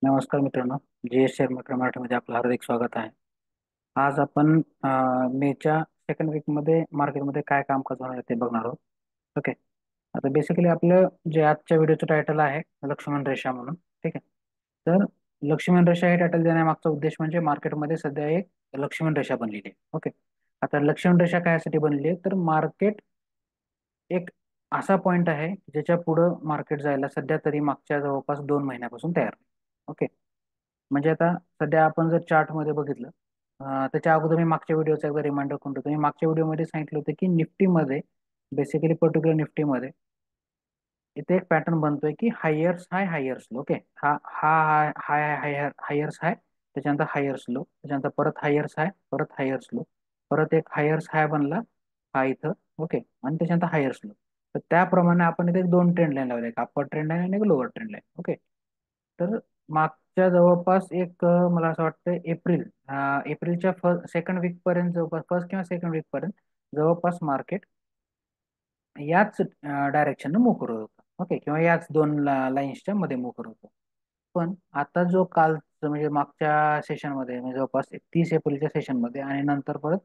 नमस्कार मित्रांनो. Share market मराठीमध्ये आपलं हार्दिक स्वागत आहे. आज आपण मेच्या सेकंड वीकमध्ये मार्केटमध्ये काय कामकाज होणार आहे ते बघणार आहोत. ओके. आता बेसिकली आपलं जे आजच्या व्हिडिओचं टायटल आहे लक्ष्मण रेषा म्हणून. ठीक आहे. तर लक्ष्मण रेषा हे टायटल देण्यामागचा उद्देश म्हणजे मार्केटमध्ये सध्या एक लक्ष्मण रेषा बनलेली आहे. ओके. आता लक्ष्मण रेषा कायसाठी बनली आहे तर मार्केट एक असा पॉइंट आहे ज्याच्या पुढं मार्केट जायला सध्या तरी मागच्या जवळपास 2 महिन्यापासून तयार आहे. ओके. म्हणजे आता सध्या आपण जर चार्ट मध्ये बघितलं, त्याच्या अगोदर मी मागच्या व्हिडिओचा एकदा रिमाइंडर करून ठेवतो. मी मागच्या व्हिडिओमध्ये सांगितलं होतं की निफ्टीमध्ये बेसिकली पर्टिक्युलर निफ्टीमध्ये इथे एक पॅटर्न बनतोय की हायर्स हाय हायर्स लो. ओके. हा हा हाय हाय हायर्स हाय, त्याच्यानंतर हायर्स लो, त्याच्यानंतर परत हायर्स हाय, परत हायर्स लो, परत एक हायर्स हाय बनला हा इथं. ओके. आणि त्याच्यानंतर हायर्स लो. तर त्याप्रमाणे आपण इथे दोन ट्रेंड लाईन लावल्या, एक अप्पर ट्रेंड लाईन आणि एक लोअर ट्रेंड लाईन. ओके. तर मागच्या जवळपास एक मला असं वाटतं एप्रिलच्या सेकंड वीक पर्यंत, जवळपास फर्स्ट किंवा सेकंड वीक पर्यंत जवळपास मार्केट याच डायरेक्शन मूव्ह करत होतं. ओके. किंवा याच दोन लाईन्सच्या मध्ये मूव्ह करत होतं. पण आता जो काल म्हणजे मागच्या सेशनमध्ये म्हणजे जवळपास 30 एप्रिलच्या सेशनमध्ये आणि नंतर परत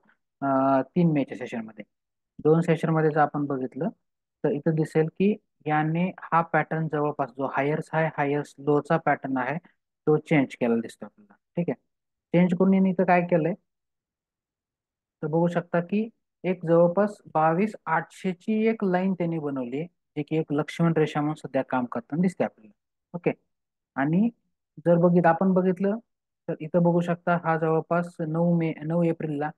3 मेच्या सेशनमध्ये, दोन सेशनमध्ये जर आपण बघितलं तर इथं दिसेल की याने हा पॅटर्न जवळपास जो हायर्स हाय हायर्स लोचा पॅटर्न आहे तो चेंज केलेला दिसतो आपल्याला. ठीक आहे. चेंज करून यांनी इथं काय केलंय तर बघू शकता की एक जवळपास 22,800ची एक लाईन त्यांनी बनवली आहे, जी की एक लक्ष्मण रेषा म्हणून सध्या काम करताना दिसते आपल्याला. ओके. आणि जर आपण बघितलं तर इथं बघू शकता हा जवळपास 9 एप्रिलला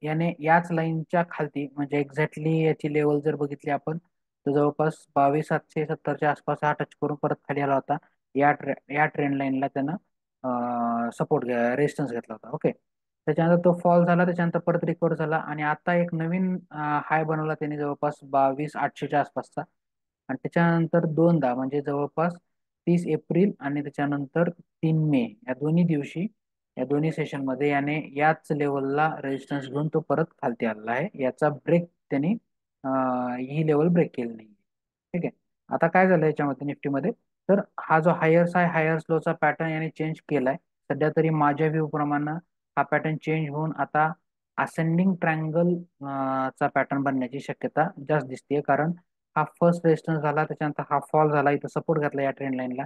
याने याच लाईनच्या खालती म्हणजे एक्झॅक्टली याची लेवल जर बघितली आपण तर जवळपास 22,770च्या आसपास हा टच करून परत खाली आला होता. या ट्रेंड लाईनला त्यानं सपोर्ट रेजिस्टन्स घेतला होता. ओके. त्याच्यानंतर तो फॉल झाला, त्याच्यानंतर परत रिकवर झाला आणि आता एक नवीन हाय बनवला त्याने जवळपास 22,800च्या आसपासचा. आणि त्याच्यानंतर दोनदा म्हणजे जवळपास 30 एप्रिल आणि त्याच्यानंतर 3 मे या दोन्ही दिवशी या दोन्ही सेशनमध्ये याने याच लेवलला रेजिस्टन्स घेऊन तो परत खालती आलेला आहे. याचा ब्रेक त्यांनी ही लेवल ब्रेक केली नाही. ठीक आहे. आता काय झालं याच्यामध्ये निफ्टीमध्ये तर हा जो हायर्स आहे हायर्स लोचा पॅटर्न याने चेंज केलाय. सध्या तरी माझ्या व्ह्यू प्रमाणे हा पॅटर्न चेंज होऊन आता असेंडिंग ट्रायंगल चा पॅटर्न बनण्याची शक्यता जास्त दिसते. कारण हा फर्स्ट रेजिस्टन्स झाला, त्याच्यानंतर हा फॉल झाला, इथं सपोर्ट घातला या ट्रेंड लाईनला.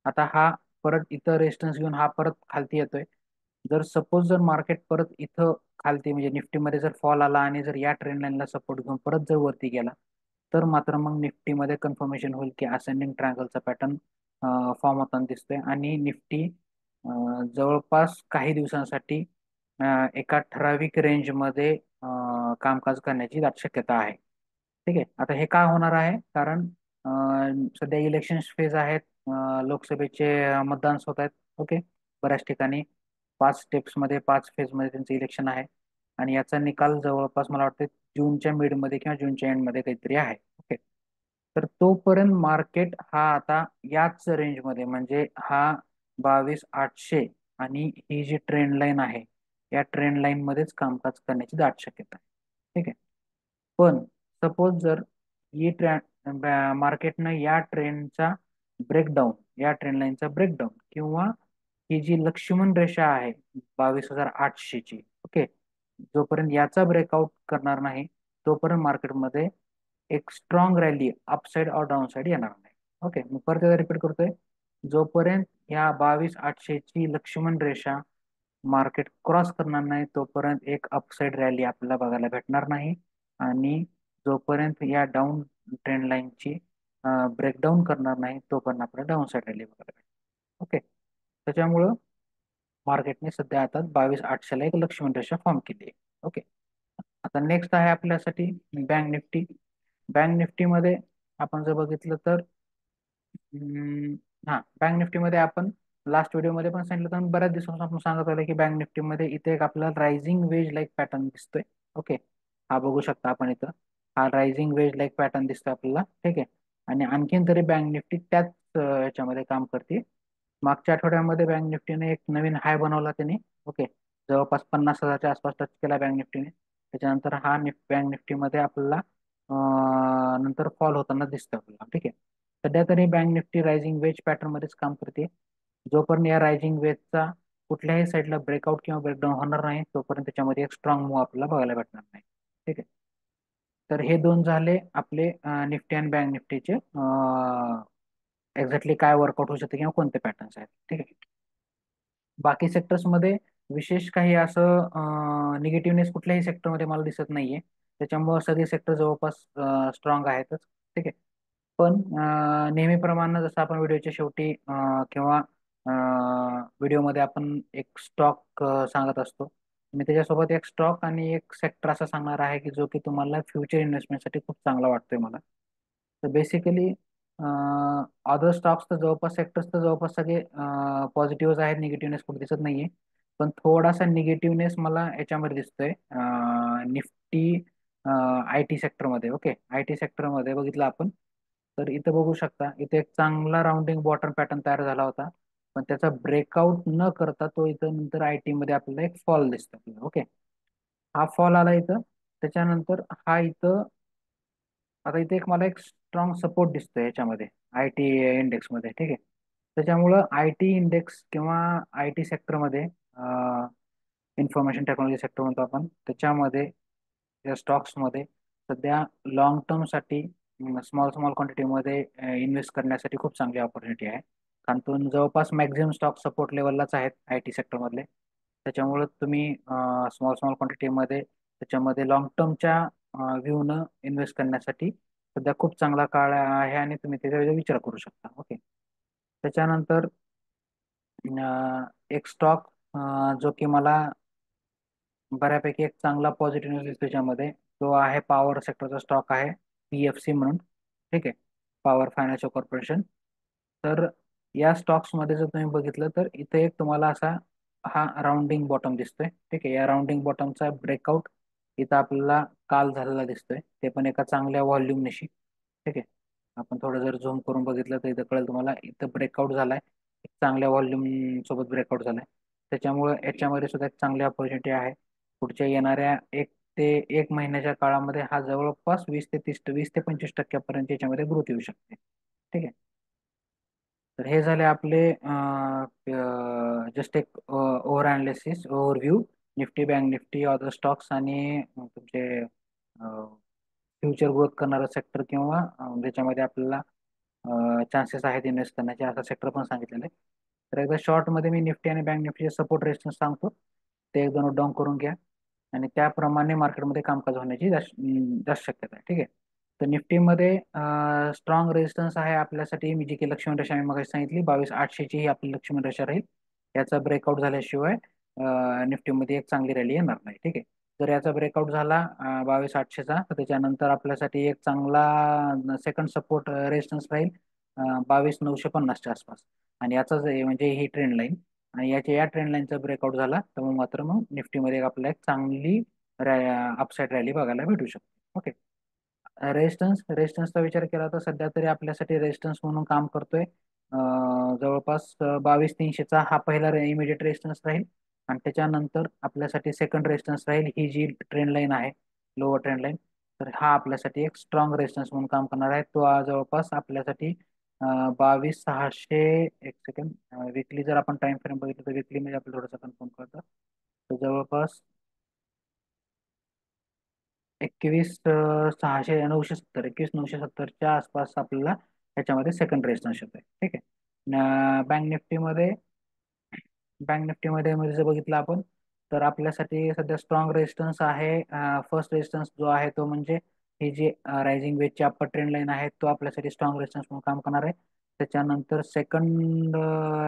आता हा परत इथं रेजिस्टन्स घेऊन हा परत खालती येतोय. जर सपोज जर मार्केट परत इथं खालती म्हणजे निफ्टीमध्ये जर फॉल आला आणि जर या ट्रेंड लाईनला सपोर्ट घेऊन परत जर वरती गेला तर मात्र मग निफ्टीमध्ये कन्फर्मेशन होईल की असेंडिंग ट्रायंगलचा पॅटर्न फॉर्म होताना दिसतोय आणि निफ्टी जवळपास काही दिवसांसाठी एका ठराविक रेंजमध्ये कामकाज करण्याची दाट शक्यता आहे. ठीक आहे. आता हे का होणार आहे कारण सध्या इलेक्शन फेज आहेत. लोकसभेचे मतदान होत आहेत. ओके. बऱ्याच ठिकाणी 5 स्टेप्समध्ये 5 फेजमध्ये त्यांचं इलेक्शन आहे आणि याचा निकाल जवळपास मला वाटतं जूनच्या मिडमध्ये किंवा जूनच्या एंडमध्ये काहीतरी आहे. ओके. तर तोपर्यंत मार्केट हा आता याच रेंजमध्ये म्हणजे हा 22,800 आणि ही जी ट्रेंड लाईन आहे या ट्रेंड लाईन मध्येच कामकाज करण्याची दाट शक्यता आहे. ठीक आहे. पण सपोज जर ही मार्केटनं या ट्रेंडचा ब्रेकडाऊन या ट्रेंड लाईनचा ब्रेकडाऊन किंवा ही जी लक्ष्मण रेषा आहे 22,800ची, ओके, जोपर्यंत याचा ब्रेकआउट करणार नाही तोपर्यंत मार्केटमध्ये एक स्ट्रॉंग रॅली अपसाईड और डाऊन साईड येणार नाही. ओके. मी परत एकदा रिपीट करतोय. जोपर्यंत या 22,800ची लक्ष्मण रेषा मार्केट क्रॉस करणार नाही तोपर्यंत एक अपसाईड रॅली आपल्याला बघायला भेटणार नाही. आणि जोपर्यंत या डाऊन ट्रेंड लाईनची ब्रेकडाऊन करणार नाही तोपर्यंत आपल्याला डाऊन साईड रॅली बघायला भेटणार. ओके. त्याच्यामुळं मार्केटने सध्या आता 22,800ला एक लक्ष्मण रेषा फॉर्म केली आहे. ओके. आता नेक्स्ट आहे आपल्यासाठी बँक निफ्टी. बँक निफ्टीमध्ये आपण जर बघितलं तर हा बँक निफ्टीमध्ये आपण लास्ट व्हिडिओमध्ये पण सांगितलं तर बऱ्याच दिवसांपासून आपण सांगत आलो की बँक निफ्टीमध्ये इथे एक आपल्याला रायझिंग वेज लाईक पॅटर्न दिसतोय. ओके. हा बघू शकता आपण इथं हा रायझिंग वेज लाईक पॅटर्न दिसतोय आपल्याला. ठीक आहे. आणि आणखीन तरी बँक निफ्टी त्याच याच्यामध्ये काम करते. मागच्या आठवड्यामध्ये बँक निफ्टीने एक नवीन हाय बनवला त्याने. ओके. जवळपास 50,000च्या आसपास टच केला बँक निफ्टीने. त्याच्यानंतर हा बँक निफ्टीमध्ये आपल्याला नंतर फॉल होताना दिसतो आपल्याला. ठीक आहे. सध्या तरी bank Nifty rising wedge pattern मध्येच काम करते. जोपर्यंत या रायझिंग वेजचा कुठल्याही साईडला ब्रेकआउट किंवा ब्रेकडाऊन होणार नाही तोपर्यंत त्याच्यामध्ये एक स्ट्रॉंग मूव्ह आपल्याला बघायला भेटणार नाही. ठीक आहे. तर हे दोन झाले आपले निफ्टी आणि बँक निफ्टीचे एक्झॅक्टली काय वर्कआउट होऊ शकते किंवा कोणते पॅटर्न्स आहेत. ठीक आहे. बाकी सेक्टर्समध्ये विशेष काही असं निगेटिव्हनेस कुठल्याही सेक्टरमध्ये मला दिसत नाहीये. त्याच्यामुळं सगळे सेक्टर जवळपास स्ट्रॉंग आहेतच. ठीक आहे. पण नेहमीप्रमाणे जसं आपण व्हिडिओच्या शेवटी किंवा व्हिडिओमध्ये आपण एक स्टॉक सांगत असतो. मी त्याच्यासोबत एक स्टॉक आणि एक सेक्टर असा सांगणार आहे की जो की तुम्हाला फ्युचर इन्व्हेस्टमेंटसाठी खूप चांगला वाटतोय मला. तर बेसिकली अदर स्टॉक्स तर जवळपास सेक्टर्स तर जवळपास सगळे पॉझिटिव्ह आहेत, निगेटिव्हनेस कुठे दिसत नाहीये. पण थोडासा निगेटिव्हनेस मला याच्यामध्ये दिसतोय निफ्टी आय टी सेक्टरमध्ये. ओके, आय टी सेक्टरमध्ये बघितलं आपण तर इथं बघू शकता, इथे एक चांगला राऊंडिंग बॉटम पॅटर्न तयार झाला होता. पण त्याचा ब्रेकआउट न करता तो इथं नंतर आय टी मध्ये आपल्याला एक फॉल दिसतो. ओके, हा फॉल आला इथं. त्याच्यानंतर हा इथं आता इथे एक मला एक स्ट्रॉंग सपोर्ट दिसतोय याच्यामध्ये आय टी इंडेक्समध्ये. ठीक आहे. त्याच्यामुळं आय टी इंडेक्स किंवा आय टी सेक्टरमध्ये इन्फॉर्मेशन टेक्नॉलॉजी सेक्टर म्हणतो आपण त्याच्यामध्ये या स्टॉक्समध्ये सध्या लॉंग टर्मसाठी स्मॉल स्मॉल क्वांटिटीमध्ये इन्व्हेस्ट करण्यासाठी खूप चांगली ऑपॉर्च्युनिटी आहे. कारण तो जवळपास मॅक्झिमम स्टॉक सपोर्ट लेवललाच आहेत आय टी सेक्टरमधले. त्याच्यामुळं तुम्ही स्मॉल स्मॉल क्वांटिटीमध्ये त्याच्यामध्ये लॉंग टर्मच्या व्ह्यूनं इन्व्हेस्ट करण्यासाठी सध्या खूप चांगला काळ आहे आणि तुम्ही त्याचा विचार करू शकता. ओके. त्याच्यानंतर एक स्टॉक जो की मला बऱ्यापैकी एक चांगला पॉझिटिव्ह न्यूज त्याच्यामध्ये तो आहे पॉवर सेक्टरचा स्टॉक आहे पीएफसी म्हणून. ठीक आहे. Power financial corporation. तर या स्टॉक्समध्ये जर तुम्ही बघितलं तर इथे एक तुम्हाला असा हा राऊंडिंग बॉटम दिसतोय. ठीक आहे. या राऊंडिंग बॉटमचा ब्रेकआउट इथं आपल्याला काल झालेला दिसतोय, ते पण एका चांगल्या व्हॉल्यूमनिशी. ठीक आहे. आपण थोडं जर झूम करून बघितलं तर इथं कळेल तुम्हाला, इथं ब्रेकआउट झालाय, एक चांगल्या व्हॉल्यूम सोबत ब्रेकआउट झालाय. त्याच्यामुळे याच्यामध्ये सुद्धा एक चांगली ऑपॉर्च्युनिटी आहे. पुढच्या येणाऱ्या 1 महिन्याच्या काळामध्ये हा जवळपास 20 ते 25% याच्यामध्ये ग्रोथ येऊ शकते. ठीक आहे. तर हे झाले आपले जस्ट एक over analysis overview Nifty bank Nifty other stocks आणि तुमचे फ्युचर ग्रोथ करणारा सेक्टर किंवा ज्याच्यामध्ये आपल्याला चान्सेस आहेत इन्व्हेस्ट करण्याचे असा सेक्टर पण सांगितलेले. तर एकदा शॉर्टमध्ये मी निफ्टी आणि बँक निफ्टीचे सपोर्ट रेजिस्टन्स सांगतो, ते एकदा नोट डाऊन करून घ्या आणि त्याप्रमाणे मार्केटमध्ये कामकाज होण्याची जास्त शक्यता आहे. ठीक आहे. तर निफ्टीमध्ये स्ट्रॉंग रेजिस्टन्स आहे आपल्यासाठी, मी जी की लक्ष्मण रेषा मी मगाशी सांगितली 22,800ची ही आपली लक्ष्मण रेषा राहील. याचा ब्रेकआउट झाल्याशिवाय निफ्टीमध्ये एक चांगली रॅली येणार नाही. ठीक आहे. जर याचा ब्रेकआउट झाला 22,800चा तर त्याच्यानंतर आपल्यासाठी एक चांगला सेकंड सपोर्ट रेजिस्टन्स राहील 22,950च्या आसपास. आणि याचाच म्हणजे ही ट्रेंड लाईन आणि या ट्रेंड लाईनचा ब्रेकआउट झाला तर मग मात्र मग निफ्टीमध्ये आपल्याला एक चांगली अपसाईड रॅली बघायला भेटू शकते. ओके. रेजिस्टन्सचा विचार केला तर सध्या तरी आपल्यासाठी रेजिस्टन्स म्हणून काम करतोय जवळपास 22,300चा हा पहिला इमिडिएट रेजिस्टन्स राहील. आणि त्याच्यानंतर आपल्यासाठी सेकंड रेजिस्टन्स राहील ही जी ट्रेंड लाईन आहे, लोअर ट्रेंड लाईन. तर हा आपल्यासाठी एक स्ट्रॉंग रेजिस्टन्स म्हणून काम करणार आहे. तो जवळपास आपल्यासाठी 22,600. एक सेकंड, विकली जर आपण टाइम फ्रेम बघितलं तर विकली म्हणजे आपल्याला थोडंसं कन्फर्म करतं. तर जवळपास 21,970च्या आसपास आपल्याला ह्याच्यामध्ये सेकंड रेजिस्टन्स येतोय. ठीक आहे. बँक निफ्टीमध्ये मध्ये जर बघितलं आपण तर आपल्यासाठी सध्या स्ट्रॉंग रेजिस्टन्स आहे. फर्स्ट रेजिस्टन्स जो आहे तो म्हणजे ही जी रायझिंग वेजची अप्पर ट्रेंड लाईन आहे तो आपल्यासाठी स्ट्रॉंग रेजिस्टन्स म्हणून काम करणार आहे. त्याच्यानंतर सेकंड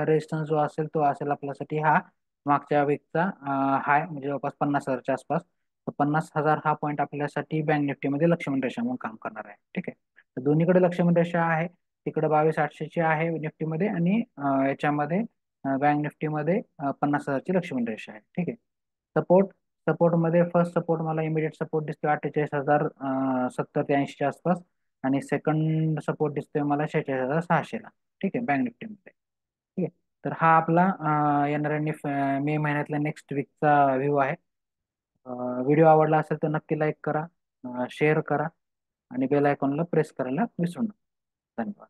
रेजिस्टन्स जो असेल तो असेल आपल्यासाठी हा मागच्या वीकचा हाय म्हणजे जवळपास 50,000च्या आसपास. तर 50,000 हा पॉईंट आपल्यासाठी बँक निफ्टीमध्ये लक्ष्मण रेषा म्हणून काम करणार आहे. ठीक आहे. तर दोन्हीकडे लक्ष्मण रेषा आहे, तिकडे 22,800ची आहे निफ्टीमध्ये आणि याच्यामध्ये बँक निफ्टीमध्ये 50,000ची लक्ष्मण रेषा आहे. ठीक आहे. सपोर्ट सपोर्टमध्ये फर्स्ट सपोर्ट मला इमिडिएट सपोर्ट दिसतोय 48,070 ते 80च्या आसपास आणि सेकंड सपोर्ट दिसतोय मला 46,600ला. ठीक आहे, बँक निफ्टीमध्ये. ठीक आहे. तर हा आपला येणाऱ्या मे महिन्यातल्या नेक्स्ट वीकचा व्ह्यू आहे. व्हिडिओ आवडला असेल तर नक्की लाईक करा, शेअर करा आणि बेल आयकॉनला प्रेस करायला विसरू नका. धन्यवाद.